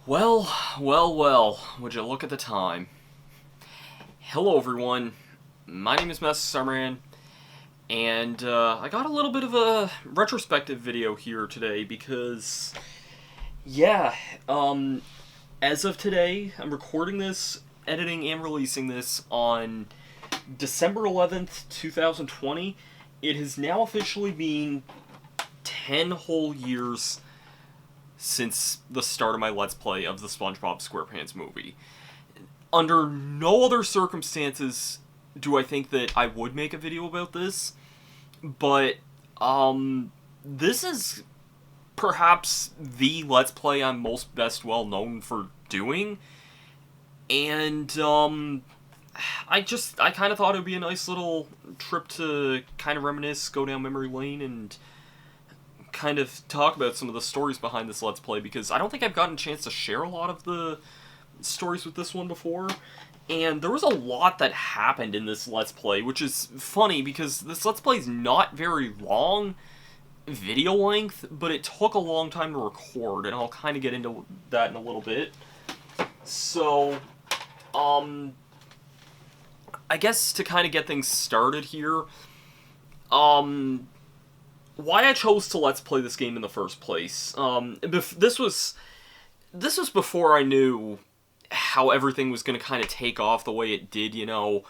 Well, well, would you look at the time. Hello everyone, my name is Masterstarman, and I got a little bit of a retrospective video here today because, yeah, as of today, I'm recording this, editing, and releasing this on December 11th, 2020. It has now officially been 10 whole years since the start of my Let's Play of the Spongebob SquarePants movie. Under no other circumstances do I think that I would make a video about this, but, this is perhaps the Let's Play I'm most best well known for doing, and, I kind of thought it would be a nice little trip to kind of reminisce, go down memory lane, and kind of talk about some of the stories behind this Let's Play, because I don't think I've gotten a chance to share a lot of the stories with this one before, and there was a lot that happened in this Let's Play, which is funny because this Let's Play is not very long video length, but it took a long time to record, and I'll kind of get into that in a little bit. So, I guess to kind of get things started here, why I chose to Let's Play this game in the first place. This was before I knew how everything was going to kind of take off the way it did, you know.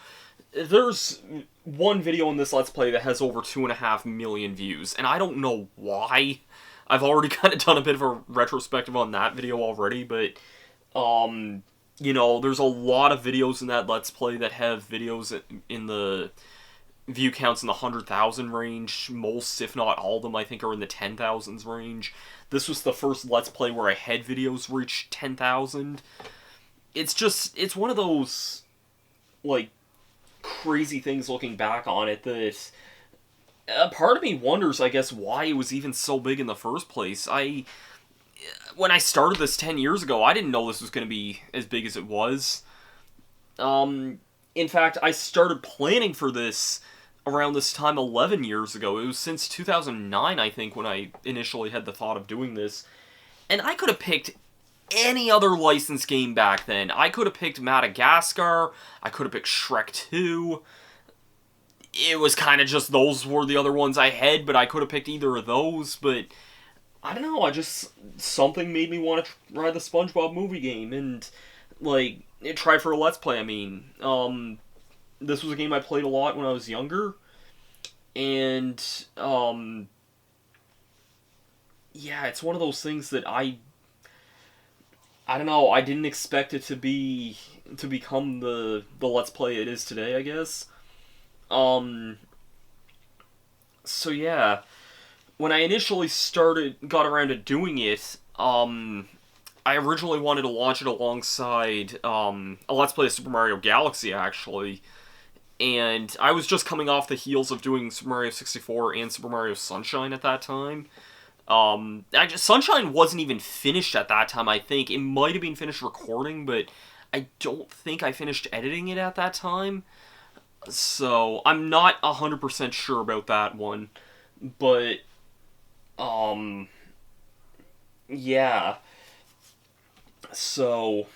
There's one video in this Let's Play that has over 2.5 million views, and I don't know why. I've already kind of done a bit of a retrospective on that video already, but, you know, there's a lot of videos in that Let's Play that have videos in the view counts in the 100,000 range. Most, if not all of them, I think are in the 10,000s range. This was the first Let's Play where I had videos reach 10,000. It's one of those, like, crazy things looking back on it that part of me wonders, I guess, why it was even so big in the first place. When I started this 10 years ago, I didn't know this was going to be as big as it was. In fact, I started planning for this around this time 11 years ago. It was since 2009, I think, when I initially had the thought of doing this. And I could have picked any other licensed game back then. I could have picked Madagascar. I could have picked Shrek 2. It was kind of just those were the other ones I had, but I could have picked either of those. But I don't know, something made me want to try the SpongeBob movie game and, like, try for a Let's Play, I mean. This was a game I played a lot when I was younger, and, yeah, it's one of those things that I don't know, I didn't expect it to become the Let's Play it is today, I guess. So yeah, when I initially got around to doing it, I originally wanted to launch it alongside, a Let's Play of Super Mario Galaxy, actually. And I was just coming off the heels of doing Super Mario 64 and Super Mario Sunshine at that time. Sunshine wasn't even finished at that time, I think. It might have been finished recording, but I don't think I finished editing it at that time. So, I'm not 100% sure about that one. But, yeah. So,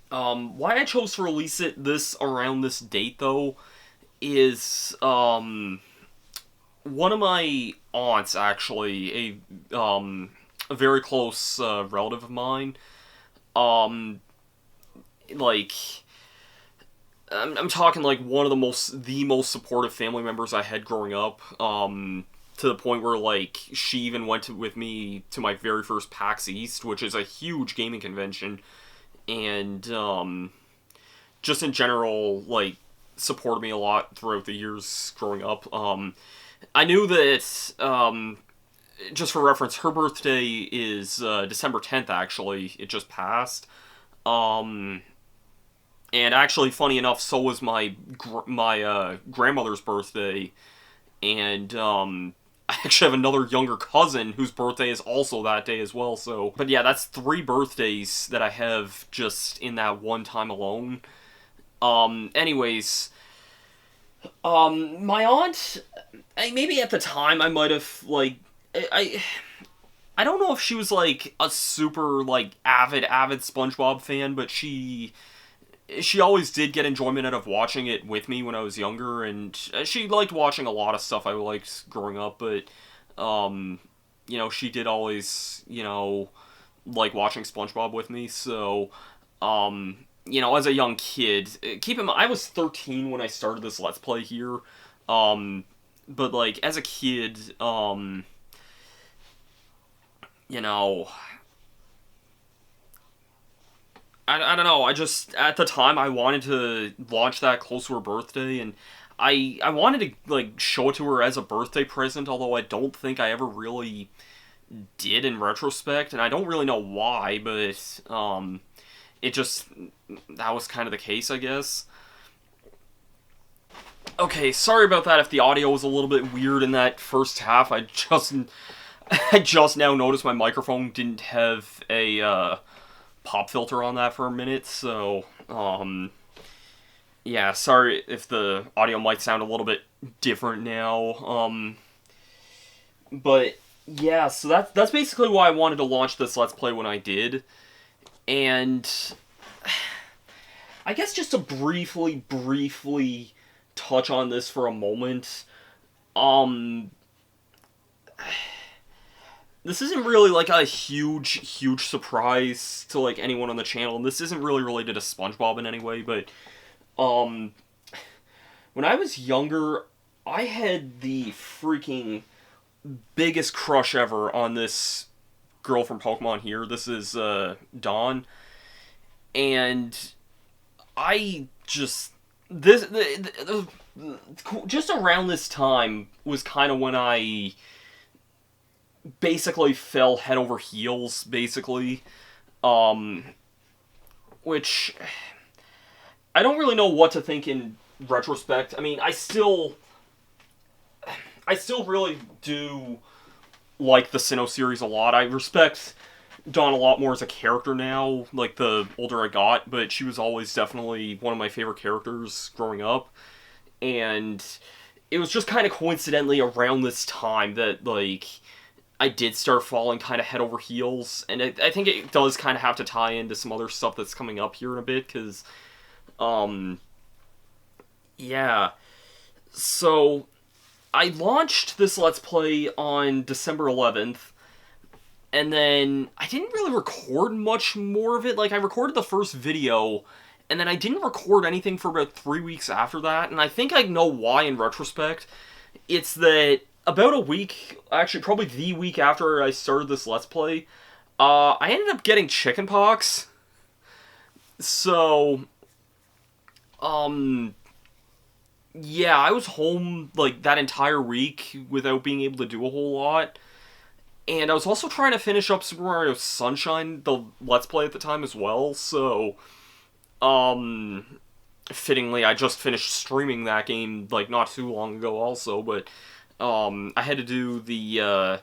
why I chose to release this around this date, though, is, one of my aunts, actually, a very close, relative of mine, like, I'm talking, like, one of the most supportive family members I had growing up, to the point where, like, she even went with me to my very first PAX East, which is a huge gaming convention, and, just in general, like, supported me a lot throughout the years growing up. I knew that, just for reference, her birthday is, December 10th, actually. It just passed. And actually, funny enough, so was my grandmother's birthday, and, I actually have another younger cousin whose birthday is also that day as well, so... But yeah, that's 3 birthdays that I have just in that one time alone. Anyways... my aunt... Maybe at the time I might have, like... I don't know if she was, like, a super, like, avid SpongeBob fan, but she always did get enjoyment out of watching it with me when I was younger, and she liked watching a lot of stuff I liked growing up, but, you know, she did always, you know, like watching SpongeBob with me, so, you know, as a young kid, keep in mind, I was 13 when I started this Let's Play here, but, like, as a kid, you know, I don't know, I just, at the time, I wanted to launch that close to her birthday, and I wanted to, like, show it to her as a birthday present, although I don't think I ever really did in retrospect, and I don't really know why, but, it just, that was kind of the case, I guess. Okay, sorry about that if the audio was a little bit weird in that first half. I just now noticed my microphone didn't have a pop filter on that for a minute, so yeah, sorry if the audio might sound a little bit different now. But yeah, so that's basically why I wanted to launch this Let's Play when I did. And I guess just to briefly touch on this for a moment, this isn't really, like, a huge surprise to, like, anyone on the channel, and this isn't really related to SpongeBob in any way, but, when I was younger, I had the freaking biggest crush ever on this girl from Pokemon here. This is, Dawn, and I just, just around this time was kind of when I basically fell head over heels, basically. Which I don't really know what to think in retrospect. I mean, I still really do like the Sinnoh series a lot. I respect Dawn a lot more as a character now, like, the older I got, but she was always definitely one of my favorite characters growing up. And it was just kind of coincidentally around this time that, like, I did start falling kind of head over heels, and I think it does kind of have to tie into some other stuff that's coming up here in a bit, because, yeah. So, I launched this Let's Play on December 11th, and then I didn't really record much more of it. Like, I recorded the first video, and then I didn't record anything for about 3 weeks after that, and I think I know why in retrospect. It's that about a week, actually probably the week after I started this Let's Play, I ended up getting chickenpox. So, yeah, I was home, like, that entire week without being able to do a whole lot. And I was also trying to finish up Super Mario Sunshine, the Let's Play at the time as well, so, fittingly, I just finished streaming that game, like, not too long ago also, but, I had to do the,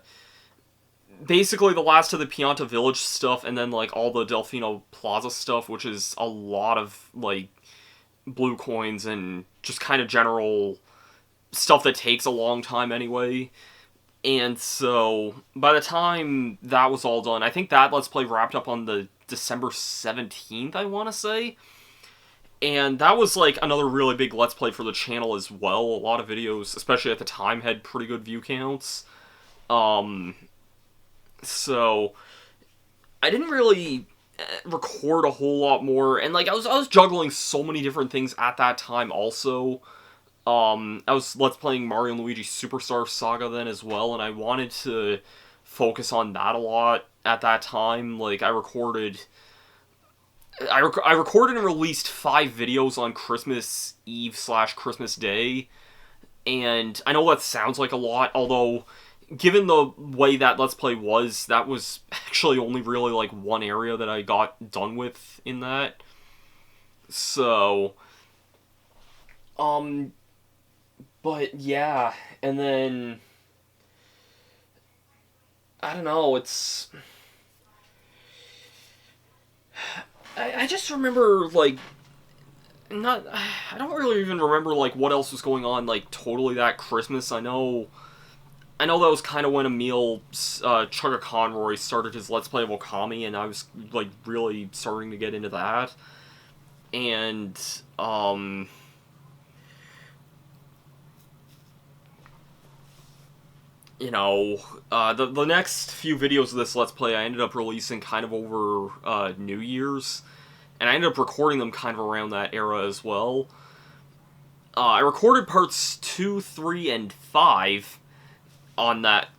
basically the last of the Pianta Village stuff, and then, like, all the Delfino Plaza stuff, which is a lot of, like, blue coins and just kind of general stuff that takes a long time anyway. And so, by the time that was all done, I think that Let's Play wrapped up on the December 17th, I want to say. And that was, like, another really big Let's Play for the channel as well. A lot of videos, especially at the time, had pretty good view counts. So, I didn't really record a whole lot more, and, like, I was juggling so many different things at that time also. I was Let's Playing Mario & Luigi Superstar Saga then as well, and I wanted to focus on that a lot at that time. Like, I recorded and released 5 videos on Christmas Eve / Christmas Day, and I know that sounds like a lot, although, given the way that Let's Play was, that was actually only really, like, one area that I got done with in that. So, but yeah, and then, I don't know, it's, I just remember, like, I don't really even remember, like, what else was going on, like, totally that Christmas. I know I know that was kind of when Emil Chugga Conroy started his Let's Play of Okami, and I was, like, really starting to get into that. And, you know, the next few videos of this Let's Play I ended up releasing kind of over New Year's, and I ended up recording them kind of around that era as well. I recorded parts 2, 3, and 5 on that,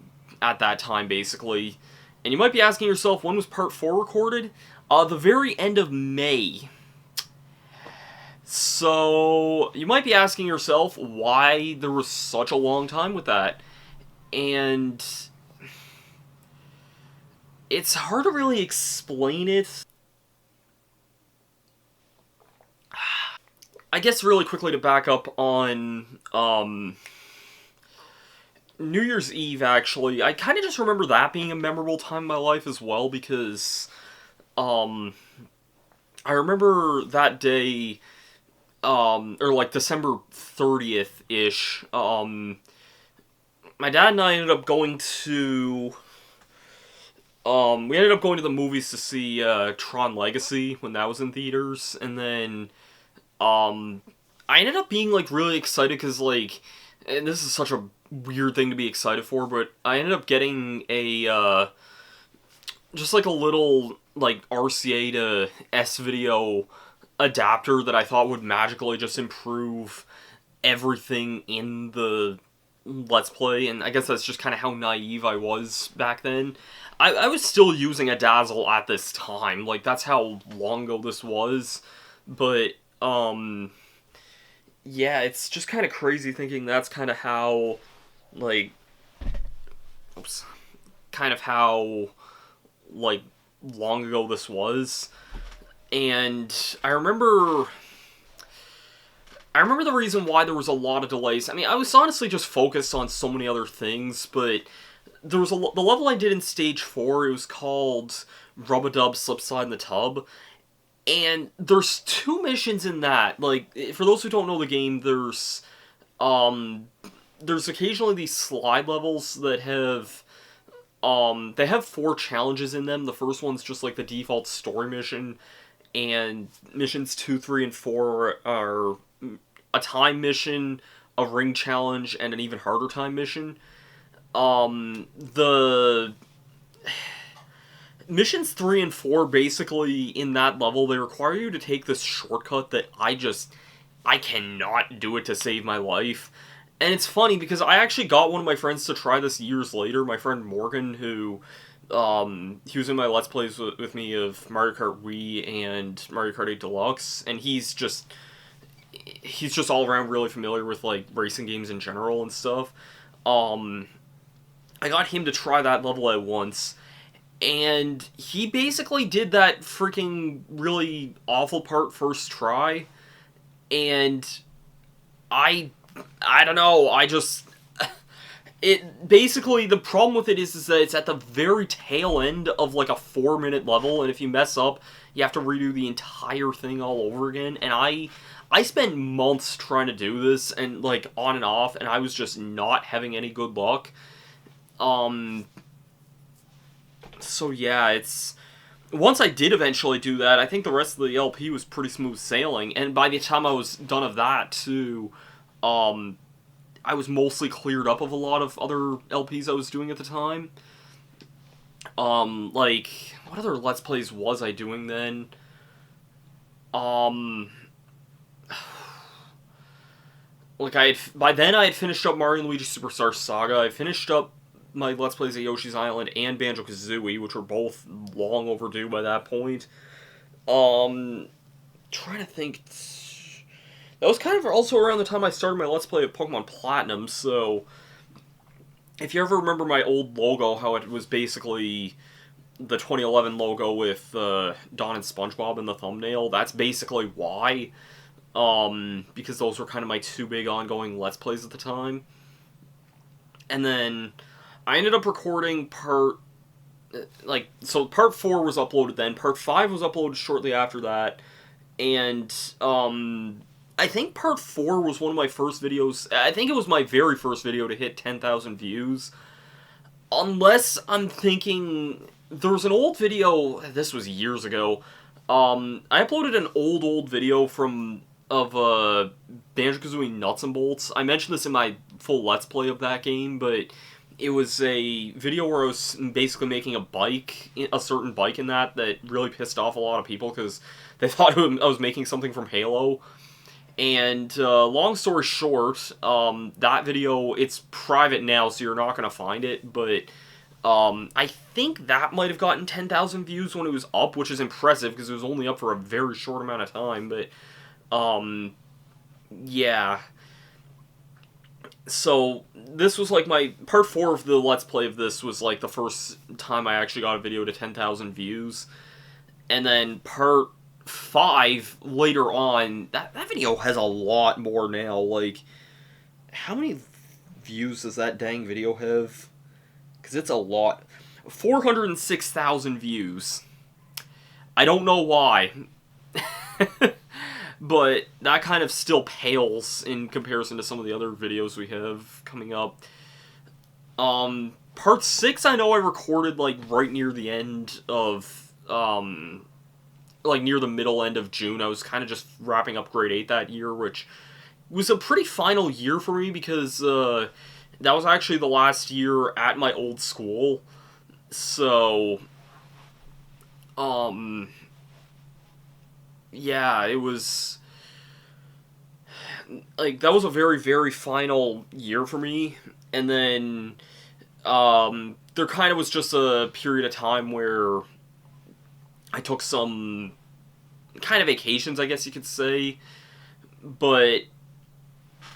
at that time, basically. And you might be asking yourself, when was part 4 recorded? The very end of May. So, you might be asking yourself why there was such a long time with that. And it's hard to really explain it. I guess really quickly to back up on New Year's Eve, actually, I kind of just remember that being a memorable time in my life as well, because I remember that day, or like December 30th-ish, my dad and I ended up going to, we ended up going to the movies to see Tron Legacy when that was in theaters, and then I ended up being, like, really excited because, like, and this is such a weird thing to be excited for, but I ended up getting a, just, like, a little, like, RCA to S-video adapter that I thought would magically just improve everything in the Let's Play, and I guess that's just kind of how naive I was back then. I was still using a Dazzle at this time, like, that's how long ago this was, but yeah, it's just kind of crazy thinking that's kind of how, like, kind of how, like, long ago this was. And I remember the reason why there was a lot of delays. I mean, I was honestly just focused on so many other things, but there was the level I did in Stage 4, it was called RubaDub Slide in the Tub. And there's 2 missions in that. Like, for those who don't know the game, there's occasionally these slide levels that have, they have 4 challenges in them. The first one's just, like, the default story mission, and missions 2, 3, and 4 are a time mission, a ring challenge, and an even harder time mission. The missions 3 and 4, basically, in that level, they require you to take this shortcut that I cannot do it to save my life. And it's funny, because I actually got one of my friends to try this years later, my friend Morgan, who, he was in my Let's Plays with me of Mario Kart Wii and Mario Kart 8 Deluxe, and he's just all around really familiar with, like, racing games in general and stuff. I got him to try that level at once, and he basically did that freaking really awful part first try, and I don't know, it basically, the problem with it is that it's at the very tail end of, like, a 4-minute level, and if you mess up, you have to redo the entire thing all over again, and I spent months trying to do this, and, like, on and off, and I was just not having any good luck. So yeah, once I did eventually do that, I think the rest of the LP was pretty smooth sailing, and by the time I was done of that, too, I was mostly cleared up of a lot of other LPs I was doing at the time. Like, what other Let's Plays was I doing then? Like, by then I had finished up Mario & Luigi Superstar Saga, I finished up my Let's Plays at Yoshi's Island and Banjo-Kazooie, which were both long overdue by that point. Trying to think. That was kind of also around the time I started my Let's Play of Pokemon Platinum, so if you ever remember my old logo, how it was basically the 2011 logo with Don and Spongebob in the thumbnail, that's basically why. Because those were kind of my 2 big ongoing Let's Plays at the time. And then I ended up recording part 4 was uploaded then, part 5 was uploaded shortly after that, and, I think part 4 was one of my first videos, I think it was my very first video to hit 10,000 views. Unless I'm thinking... There was an old video, this was years ago, I uploaded an old video of Banjo-Kazooie Nuts and Bolts. I mentioned this in my full Let's Play of that game, but it was a video where I was basically making a certain bike in that really pissed off a lot of people, because they thought I was making something from Halo. And long story short, that video, it's private now, so you're not going to find it, but I think that might have gotten 10,000 views when it was up, which is impressive, because it was only up for a very short amount of time, but, yeah. So, this was like part 4 of the Let's Play of this was like the first time I actually got a video to 10,000 views, and then part 5 later on, that video has a lot more now. Like, how many views does that dang video have? Because it's a lot. 406,000 views. I don't know why. But that kind of still pales in comparison to some of the other videos we have coming up. Part 6 I know I recorded, like, right near the end of, like, near the middle end of June. I was kind of just wrapping up grade 8 that year, which was a pretty final year for me, because, that was actually the last year at my old school. So, yeah, it was, like, that was a very, very final year for me, and then, there kind of was just a period of time where I took some kind of vacations, I guess you could say, but,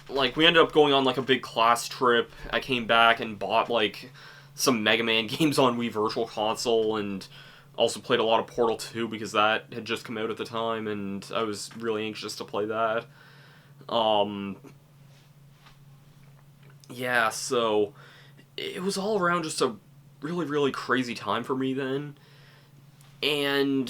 like, we ended up going on, like, a big class trip. I came back and bought, like, some Mega Man games on Wii Virtual Console, and also played a lot of Portal 2, because that had just come out at the time, and I was really anxious to play that. Yeah, so it was all around just a really, really crazy time for me then. And,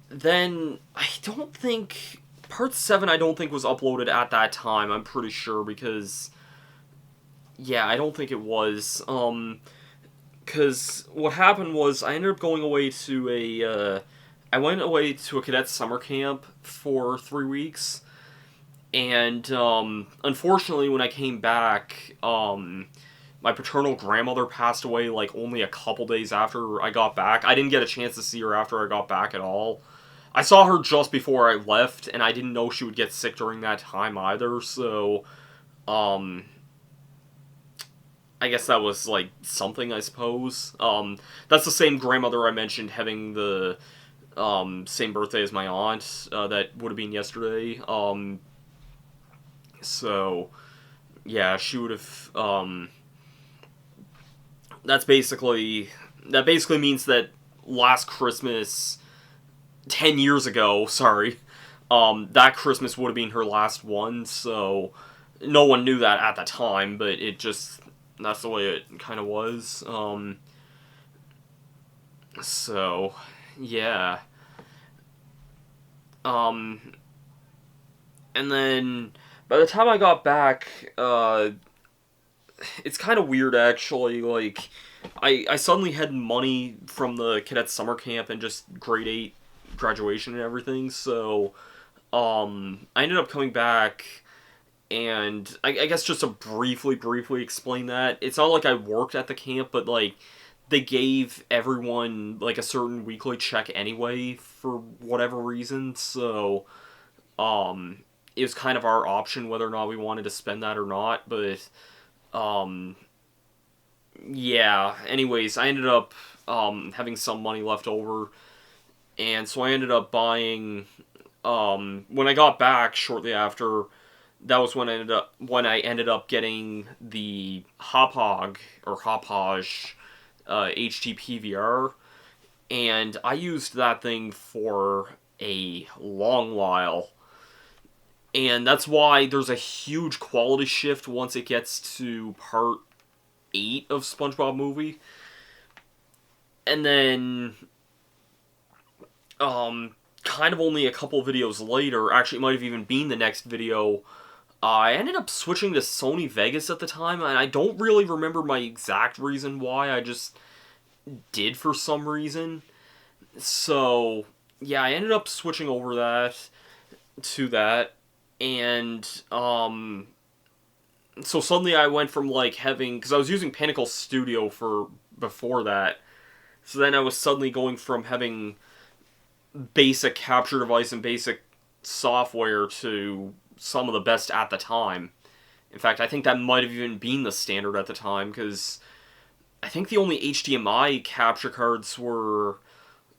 then I don't think... Part 7 I don't think was uploaded at that time, I'm pretty sure, because... Yeah, I don't think it was. Because what happened was I ended up going away to I went away to a cadet summer camp for 3 weeks, and, unfortunately when I came back, my paternal grandmother passed away, like, only a couple days after I got back. I didn't get a chance to see her after I got back at all. I saw her just before I left, and I didn't know she would get sick during that time either, so, I guess that was, like, something, I suppose. That's the same grandmother I mentioned having the, same birthday as my aunt, that would have been yesterday. So, yeah, she would have, that basically means that last Christmas, 10 years ago, sorry, that Christmas would have been her last one, so no one knew that at the time, but it just... That's the way it kind of was. So, yeah. And then, by the time I got back, it's kind of weird, actually. Like, I suddenly had money from the cadet summer camp and just grade 8 graduation and everything, so, I ended up coming back... And I guess just to briefly explain that, it's not like I worked at the camp, but, like, they gave everyone, like, a certain weekly check anyway, for whatever reason, so, it was kind of our option whether or not we wanted to spend that or not, but, yeah, anyways, I ended up, having some money left over, and so I ended up buying, when I got back shortly after... That was when I ended up getting the Hauppauge HT PVR, and I used that thing for a long while. And that's why there's a huge quality shift once it gets to part 8 of SpongeBob Movie. And then, kind of only a couple videos later, actually it might have even been the next video, I ended up switching to Sony Vegas at the time, and I don't really remember my exact reason why, I just did for some reason. So, yeah, I ended up switching over to that, and, so suddenly I went from, like, having, because I was using Pinnacle Studio for, before that, so then I was suddenly going from having basic capture device and basic software to some of the best at the time. In fact, I think that might have even been the standard at the time, because I think the only HDMI capture cards were,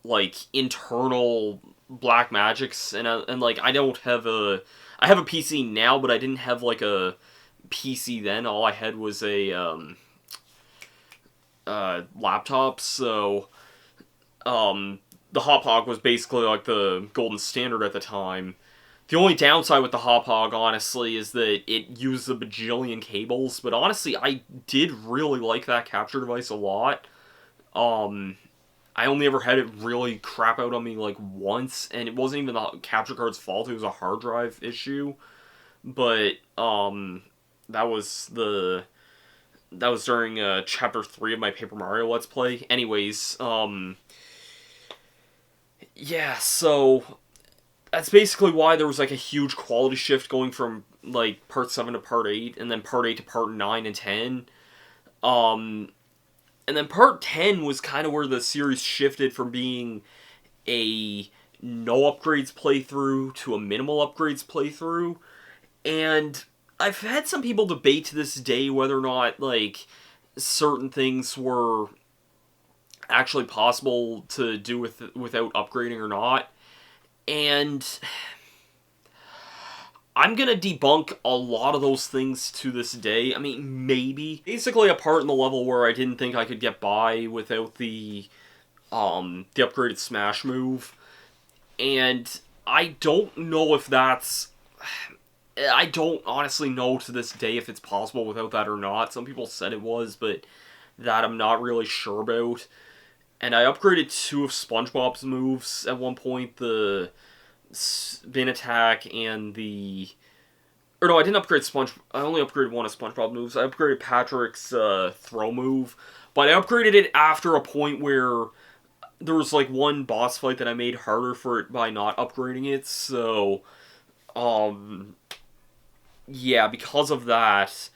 like, internal Blackmagics, and like, I don't have a... I have a PC now, but I didn't have, like, a PC then. All I had was a, laptop, so, the Hop Hog was basically, like, the golden standard at the time. The only downside with the Hop Hog, honestly, is that it used a bajillion cables, but honestly, I did really like that capture device a lot. I only ever had it really crap out on me, like, once, and it wasn't even the capture card's fault, it was a hard drive issue. But, that was during, Chapter 3 of my Paper Mario Let's Play. Anyways, yeah, so that's basically why there was, like, a huge quality shift going from, like, Part 7 to Part 8, and then Part 8 to Part 9 and 10. And then Part 10 was kind of where the series shifted from being a no upgrades playthrough to a minimal upgrades playthrough. And I've had some people debate to this day whether or not, like, certain things were actually possible to do without upgrading or not. And I'm gonna debunk a lot of those things to this day. I mean, maybe. Basically a part in the level where I didn't think I could get by without the upgraded smash move. And I don't know if that's... I don't honestly know to this day if it's possible without that or not. Some people said it was, but that I'm not really sure about. And I upgraded 2 of Spongebob's moves at one point, the spin attack and the... Or no, I didn't upgrade I only upgraded 1 of Spongebob moves. I upgraded Patrick's throw move, but I upgraded it after a point where there was, like, one boss fight that I made harder for it by not upgrading it, so... yeah, because of that,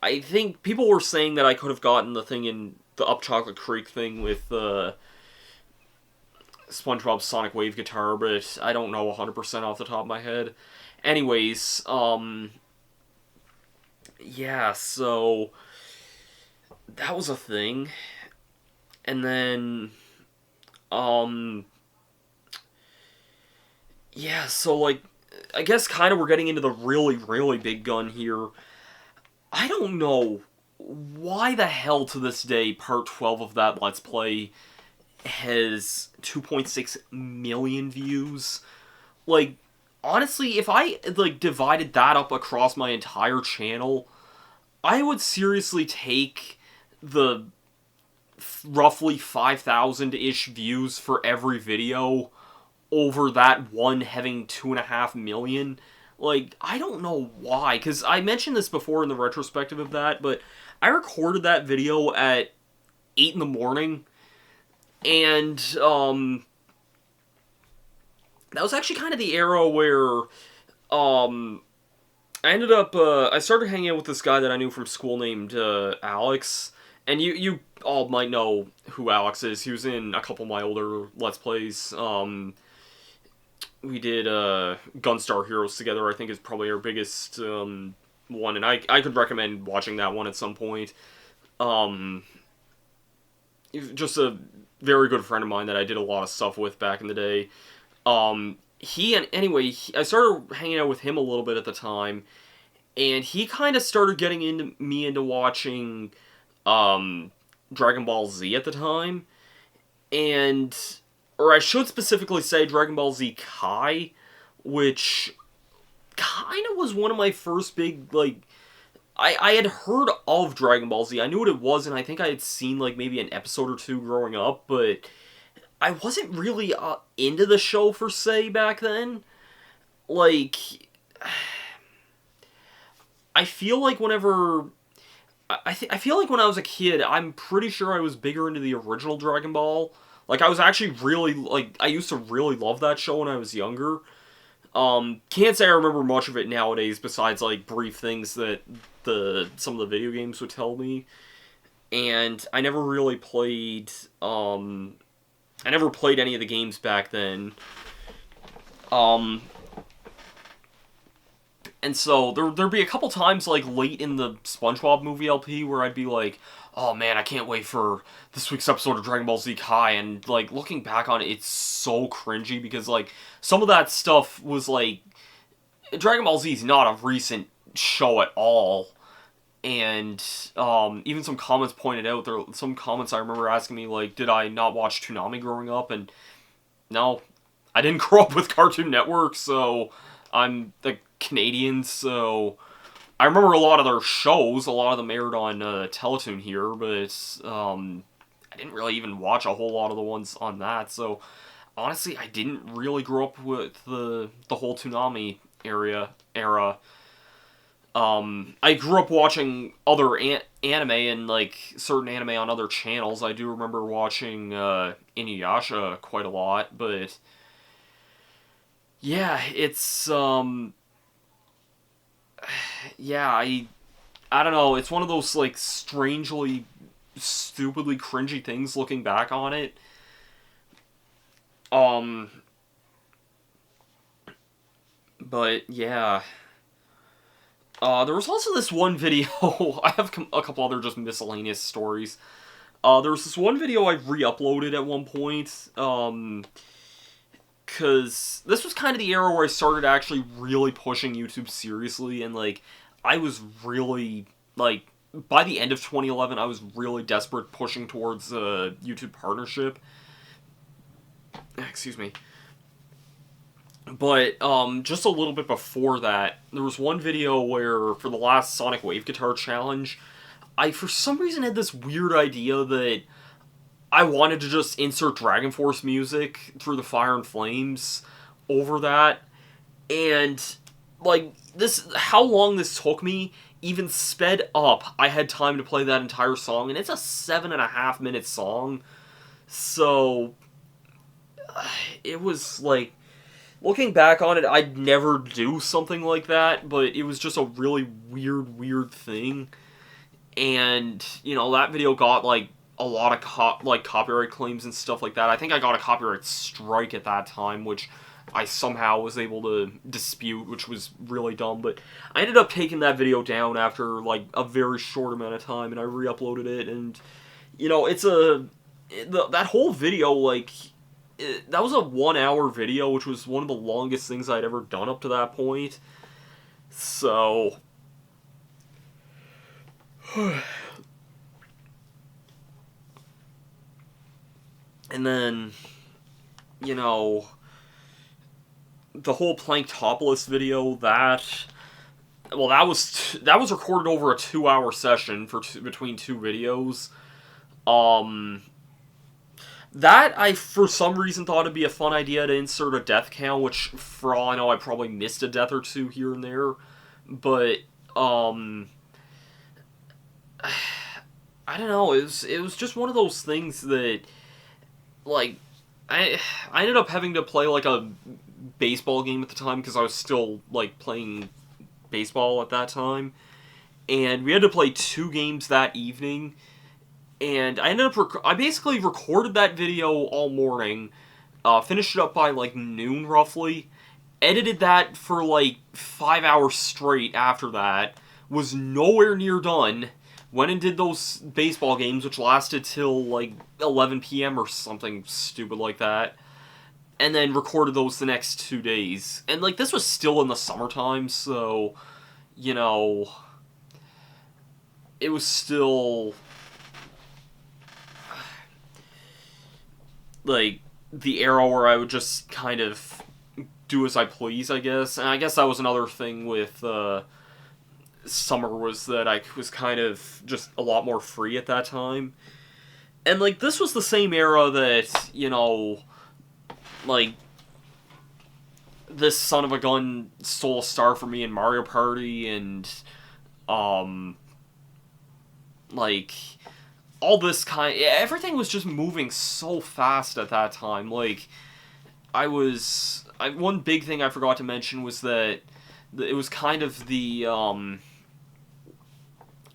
I think people were saying that I could have gotten the thing in the Up Chocolate Creek thing with SpongeBob's Sonic Wave guitar, but I don't know 100% off the top of my head. Anyways, yeah, so that was a thing. And then, yeah, so, like, I guess kind of we're getting into the really, really big gun here. I don't know why the hell to this day Part 12 of that Let's Play has 2.6 million views. Like, honestly, if I, like, divided that up across my entire channel, I would seriously take the roughly 5,000-ish views for every video over that one having 2.5 million. Like, I don't know why, because I mentioned this before in the retrospective of that, but I recorded that video at 8 in the morning, and, that was actually kind of the era where, I ended up, I started hanging out with this guy that I knew from school named, Alex, and you all might know who Alex is. He was in a couple of my older Let's Plays. We did, Gunstar Heroes together, I think is probably our biggest, one, and I could recommend watching that one at some point. Just a very good friend of mine that I did a lot of stuff with back in the day. I started hanging out with him a little bit at the time, and he kind of started getting into watching, Dragon Ball Z at the time, or I should specifically say Dragon Ball Z Kai, which kind of was one of my first big, like, I had heard of Dragon Ball Z, I knew what it was, and I think I had seen, like, maybe an episode or two growing up, but I wasn't really, into the show, per se, back then. Like, I feel like whenever... I feel like when I was a kid, I'm pretty sure I was bigger into the original Dragon Ball. Like, I was actually really, like, I used to really love that show when I was younger. Can't say I remember much of it nowadays, besides, like, brief things that some of the video games would tell me. And I never really played, I never played any of the games back then. And so there'd be a couple times, like, late in the Spongebob movie LP where I'd be like, oh man, I can't wait for this week's episode of Dragon Ball Z Kai, and, like, looking back on it, it's so cringy, because, like, some of that stuff was, like, Dragon Ball Z is not a recent show at all, and, even some comments pointed out, some comments I remember asking me, like, did I not watch Toonami growing up, and no, I didn't grow up with Cartoon Network, so I'm the Canadian, so I remember a lot of their shows. A lot of them aired on Teletoon here, but I didn't really even watch a whole lot of the ones on that. So honestly, I didn't really grow up with the whole Toonami era. I grew up watching other anime and, like, certain anime on other channels. I do remember watching Inuyasha quite a lot, but yeah, it's yeah, I don't know, it's one of those, like, strangely, stupidly cringy things looking back on it. But, yeah. There was also this one video, I have a couple other just miscellaneous stories. There was this one video I re-uploaded at one point, because this was kind of the era where I started actually really pushing YouTube seriously, and, like, I was really, like, by the end of 2011, I was really desperate pushing towards a YouTube partnership. Excuse me. But, just a little bit before that, there was one video where, for the last Sonic Wave Guitar Challenge, I, for some reason, had this weird idea that I wanted to just insert Dragon Force music through the Fire and Flames over that, and, like, how long this took me even sped up. I had time to play that entire song, and it's a 7.5 minute song, so it was, like, looking back on it, I'd never do something like that, but it was just a really weird thing, and, you know, that video got, like, a lot of copyright claims and stuff like that. I think I got a copyright strike at that time, which I somehow was able to dispute, which was really dumb, but I ended up taking that video down after, like, a very short amount of time, and I re-uploaded it, and, you know, that whole video, like, that was a 1 hour video, which was one of the longest things I'd ever done up to that point, so and then, you know, the whole Planktopolis video, that was recorded over a 2-hour session between two videos. That I, for some reason, thought it'd be a fun idea to insert a death count, which, for all I know, I probably missed a death or two here and there, but, I don't know, it was just one of those things that, like, I ended up having to play, like, a baseball game at the time, because I was still, like, playing baseball at that time, and we had to play 2 games that evening, and I basically recorded that video all morning, finished it up by, like, noon, roughly, edited that for, like, 5 hours straight after that, was nowhere near done, went and did those baseball games, which lasted till, like, 11 p.m. or something stupid like that, and then recorded those the next 2 days. And, like, this was still in the summertime, so, you know, it was still, like, the era where I would just kind of do as I please, I guess. And I guess that was another thing with, summer, was that I was kind of just a lot more free at that time. And, like, this was the same era that, you know, like, this son of a gun stole a star from me in Mario Party, and, Um, like, all this everything was just moving so fast at that time. Like, one big thing I forgot to mention was that it was kind of the,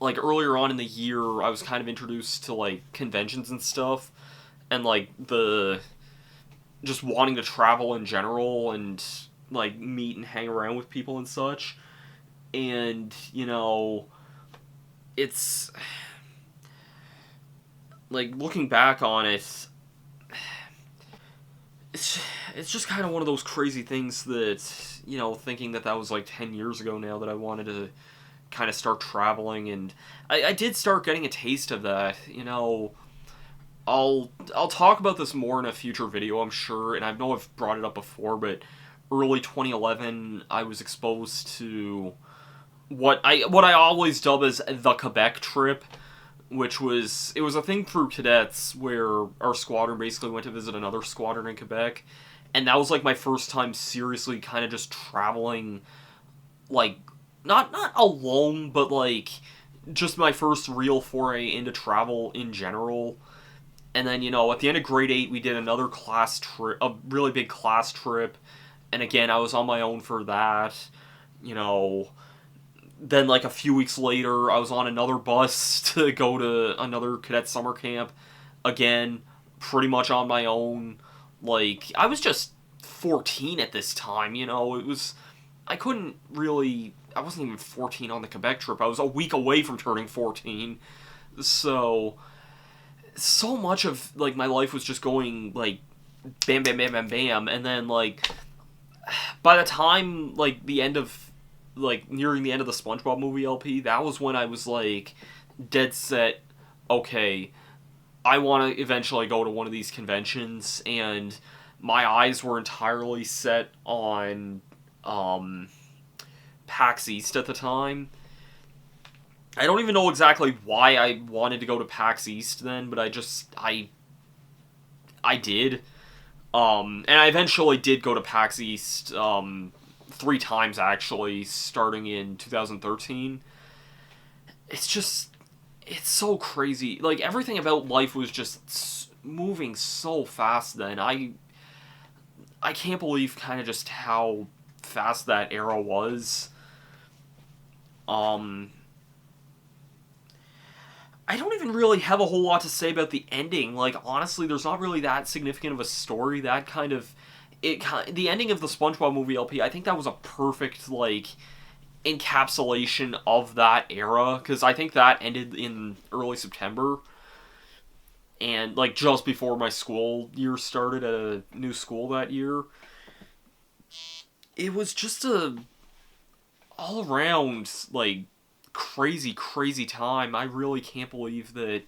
like, earlier on in the year, I was kind of introduced to, like, conventions and stuff, and, like, just wanting to travel in general, and, like, meet and hang around with people and such, and, it's, like, looking back on it, it's just kind of one of those crazy things that, thinking that was, like, 10 years ago now that I wanted to kind of start traveling, and I did start getting a taste of that. I'll talk about this more in a future video, I'm sure, and I know I've brought it up before, but early 2011 I was exposed to what I always dub as the Quebec trip, which was a thing through cadets where our squadron basically went to visit another squadron in Quebec, and that was like my first time seriously kind of just traveling, like, not alone, but, like, just my first real foray into travel in general. And then, at the end of grade 8, we did another class trip, a really big class trip, and again, I was on my own for that. Then, like, a few weeks later, I was on another bus to go to another cadet summer camp, again, pretty much on my own. Like, I was just 14 at this time, I couldn't really, I wasn't even 14 on the Quebec trip. I was a week away from turning 14. So much of, like, my life was just going, like, bam, bam, bam, bam, bam. And then, like, by the time, like, nearing the end of the Spongebob movie LP, that was when I was, like, dead set, okay, I want to eventually go to one of these conventions, and my eyes were entirely set on, PAX East at the time. I don't even know exactly why I wanted to go to PAX East then, but I did. And I eventually did go to PAX East, 3 times, actually, starting in 2013. It's so crazy. Like, everything about life was just moving so fast then. I can't believe kind of just how fast that era was. I don't even really have a whole lot to say about the ending. Like, honestly, there's not really that significant of a story. That kind of... the ending of the SpongeBob movie LP, I think that was a perfect, like, encapsulation of that era, because I think that ended in early September, and, like, just before my school year started at a new school that year. It was just a all-around, like, crazy, crazy time. I really can't believe that,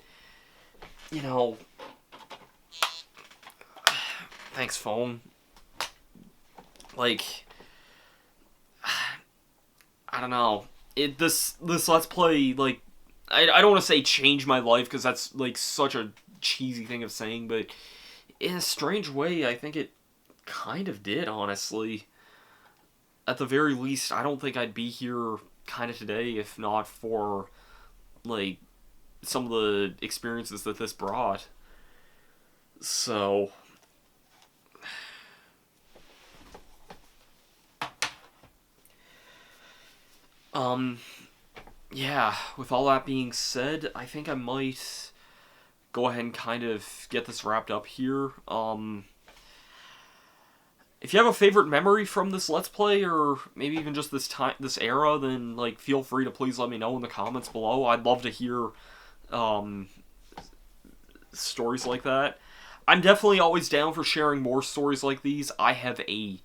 thanks, phone. Like, I don't know. This Let's Play, like, I don't want to say change my life, because that's, like, such a cheesy thing of saying, but in a strange way, I think it kind of did, honestly. At the very least, I don't think I'd be here kind of today if not for, like, some of the experiences that this brought. So... yeah, with all that being said, I think I might go ahead and kind of get this wrapped up here. If you have a favorite memory from this Let's Play, or maybe even just this era, then, like, feel free to please let me know in the comments below. I'd love to hear, stories like that. I'm definitely always down for sharing more stories like these. I have a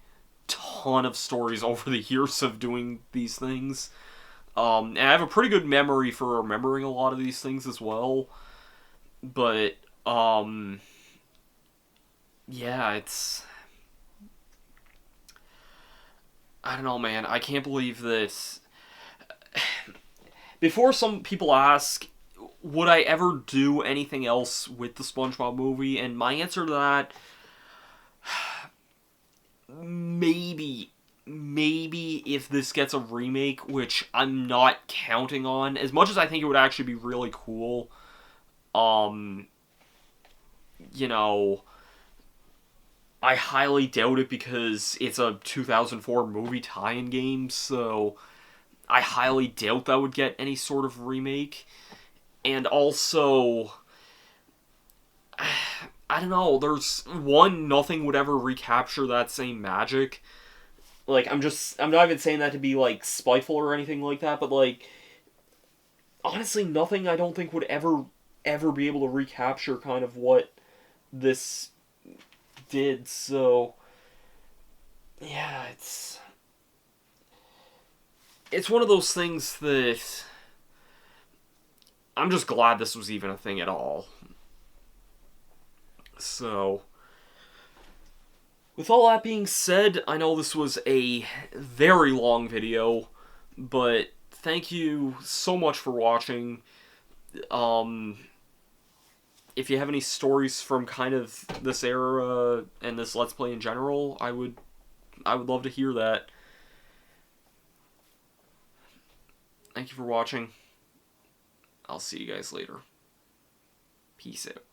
ton of stories over the years of doing these things. And I have a pretty good memory for remembering a lot of these things as well. But, yeah, it's... I don't know, man. I can't believe this. Before some people ask, would I ever do anything else with the SpongeBob movie? And my answer to that, maybe maybe if this gets a remake, which I'm not counting on, as much as I think it would actually be really cool, you know, I highly doubt it because it's a 2004 movie tie-in game, so I highly doubt that would get any sort of remake. And also, I don't know, there's one, nothing would ever recapture that same magic. Like, I'm not even saying that to be, like, spiteful or anything like that, but, like, honestly, nothing I don't think would ever be able to recapture kind of what this did, so yeah, it's one of those things that I'm just glad this was even a thing at all. So, with all that being said, I know this was a very long video, but thank you so much for watching. If you have any stories from kind of this era and this Let's Play in general, I would love to hear that. Thank you for watching. I'll see you guys later. Peace out.